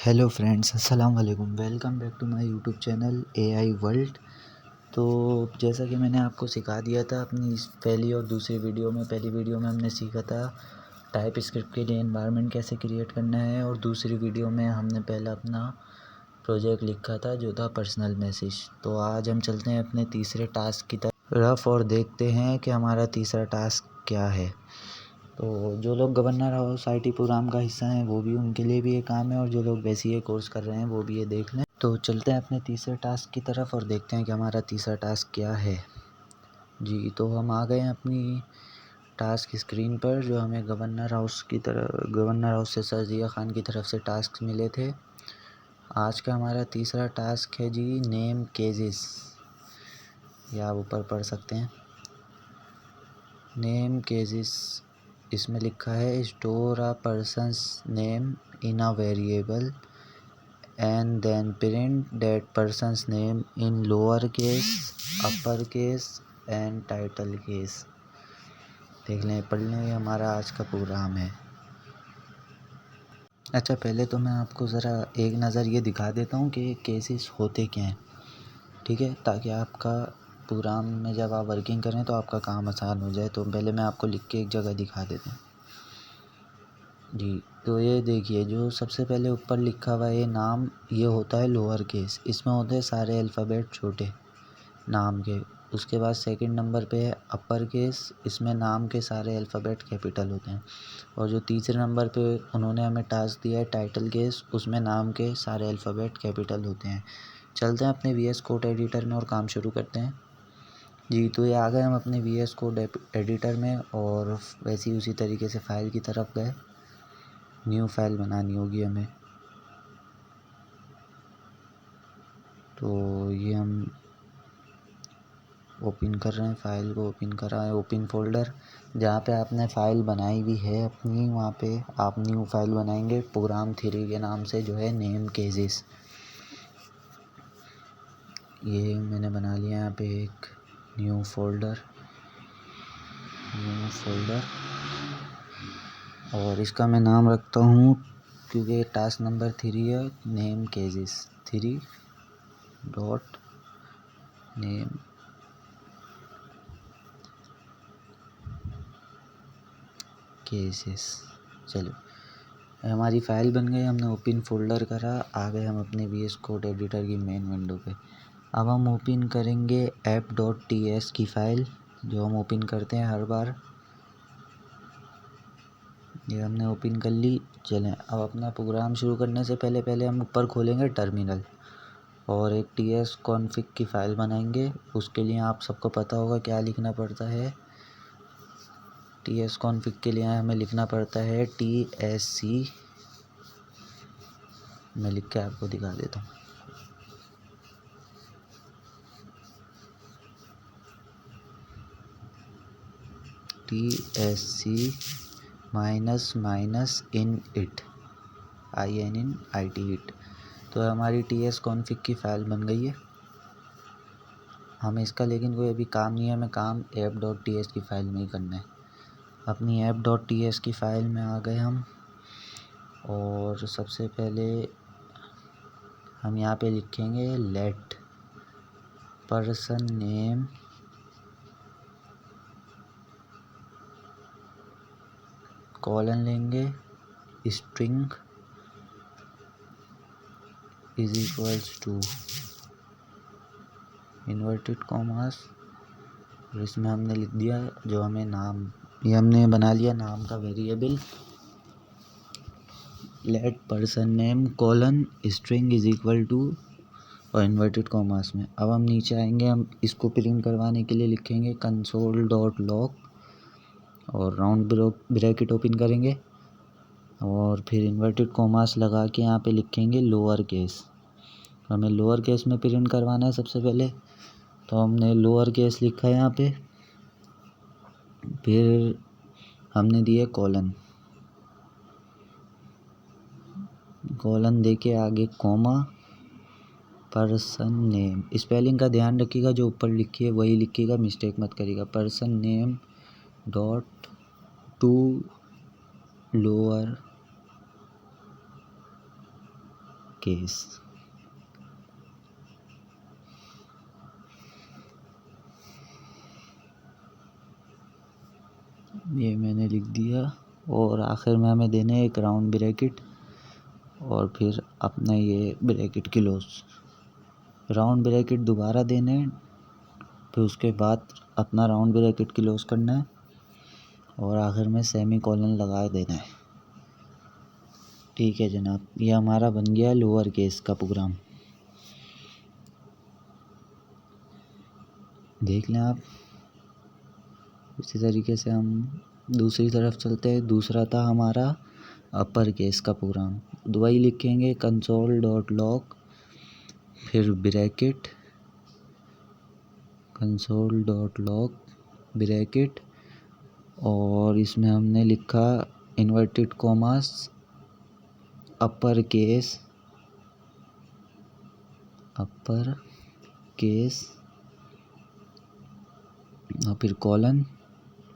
Hello friends, अस्सलाम वालेकुम। Welcome back to my YouTube channel AI world. तो जैसा कि मैंने आपको सिखा दिया था अपनी इस पहली और दूसरी वीडियो में, पहली वीडियो में हमने सीखा था टाइप स्क्रिप्ट के लिए एनवायरनमेंट कैसे क्रिएट करना है, और दूसरी वीडियो में हमने पहला अपना प्रोजेक्ट लिखा था जो था पर्सनल मैसेज। तो आज हम चलते हैं अपने तीसरे टास्क की तरफ और देखते हैं कि हमारा तीसरा टास्क क्या है। तो जो लोग गवर्नर हाउस आईटी प्रोग्राम का हिस्सा हैं वो भी, उनके लिए भी ये काम है, और जो लोग BCA कोर्स कर रहे हैं वो भी ये देख लें। तो चलते हैं अपने तीसरे टास्क की तरफ और देखते हैं कि हमारा तीसरा टास्क क्या है। जी, तो हम आ गए हैं अपनी टास्क स्क्रीन पर, जो हमें गवर्नर हाउस से सर जिया खान की तरफ से टास्क मिले थे। आज का हमारा तीसरा टास्क है जी नेम केजेस, या आप ऊपर पढ़ सकते हैं नेम केजेस। इसमें लिखा है store a person's name in a variable and then print that person's name in lower case, upper case and title case. देख लें, पढ़ लें, ये हमारा आज का प्रोग्राम है। अच्छा, पहले तो मैं आपको ज़रा एक नज़र ये दिखा देता हूँ कि केसेस होते क्या हैं, ठीक है, ताकि आपका प्रोग्राम में जब आप वर्किंग करें तो आपका काम आसान हो जाए। तो पहले मैं आपको लिख के एक जगह दिखा देता हूँ जी। तो ये देखिए, जो सबसे पहले ऊपर लिखा हुआ है ये नाम, ये होता है लोअर केस, इसमें होते हैं सारे अल्फ़ाबेट छोटे नाम के। उसके बाद सेकंड नंबर पे है अपर केस, इसमें नाम के सारे अल्फ़ाबेट कैपिटल होते हैं। और जो तीसरे नंबर पे उन्होंने हमें टास्क दिया है टाइटल केस, उसमें नाम के सारे अल्फ़ाबेट कैपिटल होते हैं। चलते हैं अपने VS कोड एडिटर में और काम शुरू करते हैं जी। तो ये आ गए हम अपने VS कोड एडिटर में, और वैसे ही उसी तरीके से फ़ाइल की तरफ गए। न्यू फाइल बनानी होगी हमें, तो ये हम ओपन कर रहे हैं, फाइल को ओपन कर रहा है। ओपन फोल्डर, जहाँ पे आपने फ़ाइल बनाई हुई है अपनी, वहाँ पे आप न्यू फाइल बनाएंगे प्रोग्राम 3 के नाम से, जो है नेम केजेस। ये मैंने बना लिया यहाँ पे एक न्यू फोल्डर, और इसका मैं नाम रखता हूँ, क्योंकि टास्क नंबर 3 है, नेम केजेस 3 डॉट नेम केसेस। चलो, हमारी फ़ाइल बन गई, हमने ओपन फोल्डर करा, आ गए हम अपने VS कोड एडिटर की मेन विंडो पे। अब हम ओपन करेंगे app.ts की फ़ाइल, जो हम ओपन करते हैं हर बार। ये हमने ओपन कर ली। चलें, अब अपना प्रोग्राम शुरू करने से पहले हम ऊपर खोलेंगे टर्मिनल, और एक TS कॉन्फ़िग की फ़ाइल बनाएंगे। उसके लिए आप सबको पता होगा क्या लिखना पड़ता है। TS कॉन्फ़िग के लिए हमें लिखना पड़ता है TSC। मैं लिख के आपको दिखा देता हूँ। TSC -init, INIT। तो हमारी TS कॉन्फ़िग की फ़ाइल बन गई है। हमें इसका लेकिन कोई अभी काम नहीं है, हमें काम app.ts की फ़ाइल में ही करना है। अपनी app.ts की फ़ाइल में आ गए हम, और सबसे पहले हम यहाँ पे लिखेंगे लेट पर्सन नेम कॉलन लेंगे, string is equals to inverted commas, और इसमें हमने लिख दिया जो हमें नाम, ये हमने बना लिया नाम का variable, let person name colon string is equal to, और इन्वर्टेड कॉमास में। अब हम नीचे आएंगे, हम इसको प्रिंट करवाने के लिए लिखेंगे console.log, और राउंड ब्रैकेट ओपन करेंगे, और फिर इन्वर्टेड कॉमास लगा के यहाँ पे लिखेंगे लोअर केस। हमें लोअर केस में प्रिंट करवाना है सबसे पहले, तो हमने लोअर केस लिखा है यहाँ पे, फिर हमने दिए कॉलन दे के आगे कॉमा, पर्सन नेम, स्पेलिंग का ध्यान रखिएगा, जो ऊपर लिखी है वही लिखिएगा, मिस्टेक मत करिएगा। Person name dot to lower case. ये मैंने लिख दिया और आखिर में हमें देने एक राउंड ब्रैकेट और फिर अपना ये ब्रैकेट क्लोज। राउंड ब्रैकेट दोबारा देने, फिर उसके बाद अपना राउंड ब्रैकेट क्लोज करना है और आखिर में सेमी कॉलन लगा देना है। ठीक है जनाब, ये हमारा बन गया लोअर केस का प्रोग्राम। देख लें आप। इसी तरीके से हम दूसरी तरफ चलते हैं। दूसरा था हमारा अपर केस का प्रोग्राम। वही लिखेंगे कंसोल डॉट लॉग, फिर bracket, console dot log bracket, और इसमें हमने लिखा इन्वर्टेड कॉमास, अपर केस और फिर कॉलन,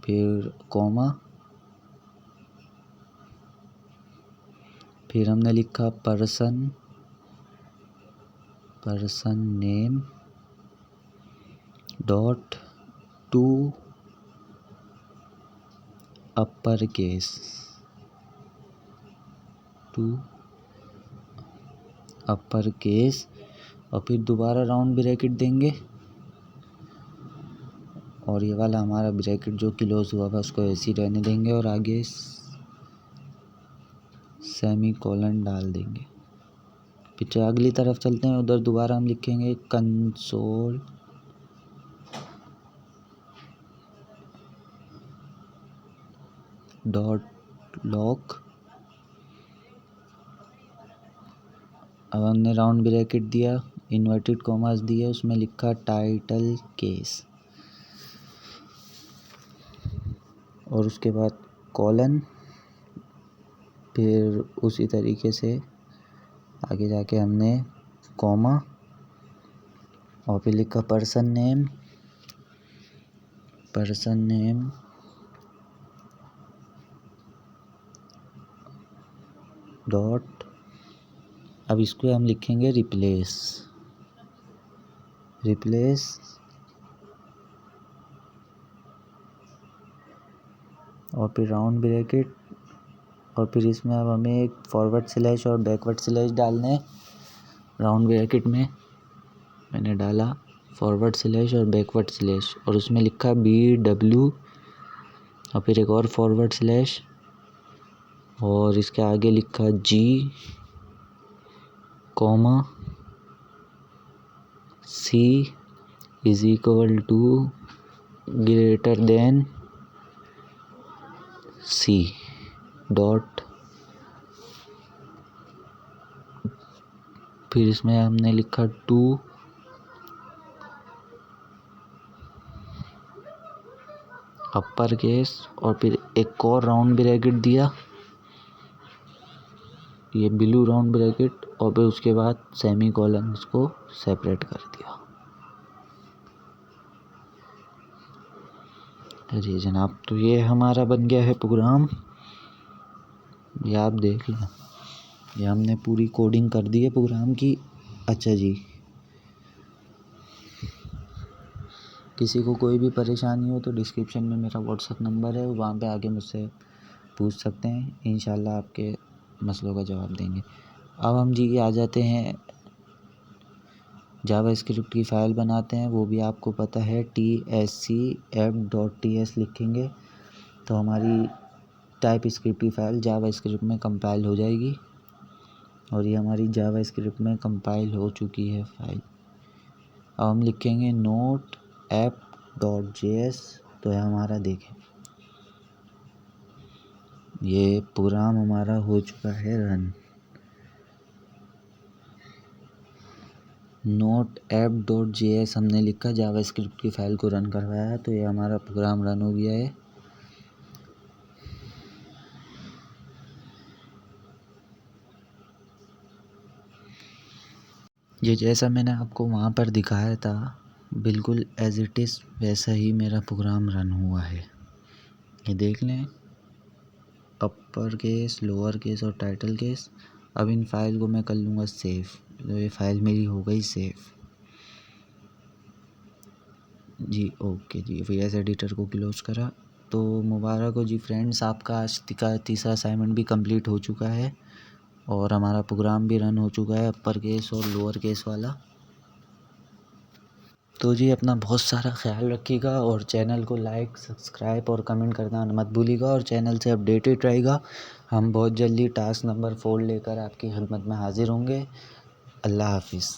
फिर कॉमा, फिर हमने लिखा person name dot to upper case और फिर दोबारा राउंड ब्रैकेट देंगे और ये वाला हमारा ब्रैकेट जो क्लोज हुआ था उसको ऐसे ही रहने देंगे और आगे सेमी कॉलन डाल देंगे। फिर अगली तरफ चलते हैं। उधर दोबारा हम लिखेंगे कंसोल डॉट लॉग। अब हमने राउंड ब्रैकेट दिया, इन्वर्टेड कॉमास दिए, उसमें लिखा टाइटल केस और उसके बाद कॉलन, फिर उसी तरीके से आगे जाके हमने कॉमा और फिर लिखा पर्सन नेम डॉट, अब इसको हम लिखेंगे रिप्लेस और फिर राउंड ब्रैकेट और फिर इसमें अब हमें एक फॉरवर्ड स्लैश और बैकवर्ड स्लैश डालने। राउंड ब्रैकेट में मैंने डाला फॉरवर्ड स्लैश और बैकवर्ड स्लैश और उसमें लिखा BW और फिर एक और फॉरवर्ड स्लैश और इसके आगे लिखा G comma C is equal to greater than C dot, फिर इसमें हमने लिखा 2 अपर केस और फिर एक और राउंड ब्रैकेट दिया, ये ब्लू राउंड ब्रैकेट, और फिर उसके बाद सेमी कॉलन इसको सेपरेट कर दिया। जी जनाब, तो ये हमारा बन गया है प्रोग्राम। ये आप देख लें, ये हमने पूरी कोडिंग कर दी है प्रोग्राम की। अच्छा जी, किसी को कोई भी परेशानी हो तो डिस्क्रिप्शन में मेरा व्हाट्सएप नंबर है, वहाँ पे आके मुझसे पूछ सकते हैं। इंशाल्लाह आपके मसलों का जवाब देंगे। अब हम जी आ जाते हैं जावा स्क्रिप्ट की फ़ाइल बनाते हैं। वो भी आपको पता है tscf.ts लिखेंगे तो हमारी टाइप स्क्रिप्ट की फ़ाइल जावा स्क्रिप्ट में कंपाइल हो जाएगी और ये हमारी जावा स्क्रिप्ट में कंपाइल हो चुकी है फ़ाइल। अब हम लिखेंगे नोट app.js, तो है हमारा देखें ये प्रोग्राम हमारा हो चुका है रन। नोट app.js हमने लिखा, जावा स्क्रिप्ट की फ़ाइल को रन करवाया, तो ये हमारा प्रोग्राम रन हो गया है। ये जैसा मैंने आपको वहाँ पर दिखाया था बिल्कुल एज इट इज़ वैसा ही मेरा प्रोग्राम रन हुआ है। ये देख लें, अपर केस, लोअर केस और टाइटल केस। अब इन फाइल को मैं कर लूँगा सेव। तो ये फ़ाइल मेरी हो गई सेव जी। ओके जी, वीएस एडिटर को क्लोज करा। तो मुबारक हो जी फ्रेंड्स, आपका आज का तीसरा असाइनमेंट भी कंप्लीट हो चुका है और हमारा प्रोग्राम भी रन हो चुका है, अपर केस और लोअर केस वाला। तो जी अपना बहुत सारा ख्याल रखिएगा और चैनल को लाइक, सब्सक्राइब और कमेंट करना मत भूलिएगा और चैनल से अपडेटेड रहेगा। हम बहुत जल्दी टास्क नंबर 4 लेकर आपकी खिदमत में हाजिर होंगे। अल्लाह हाफिज़।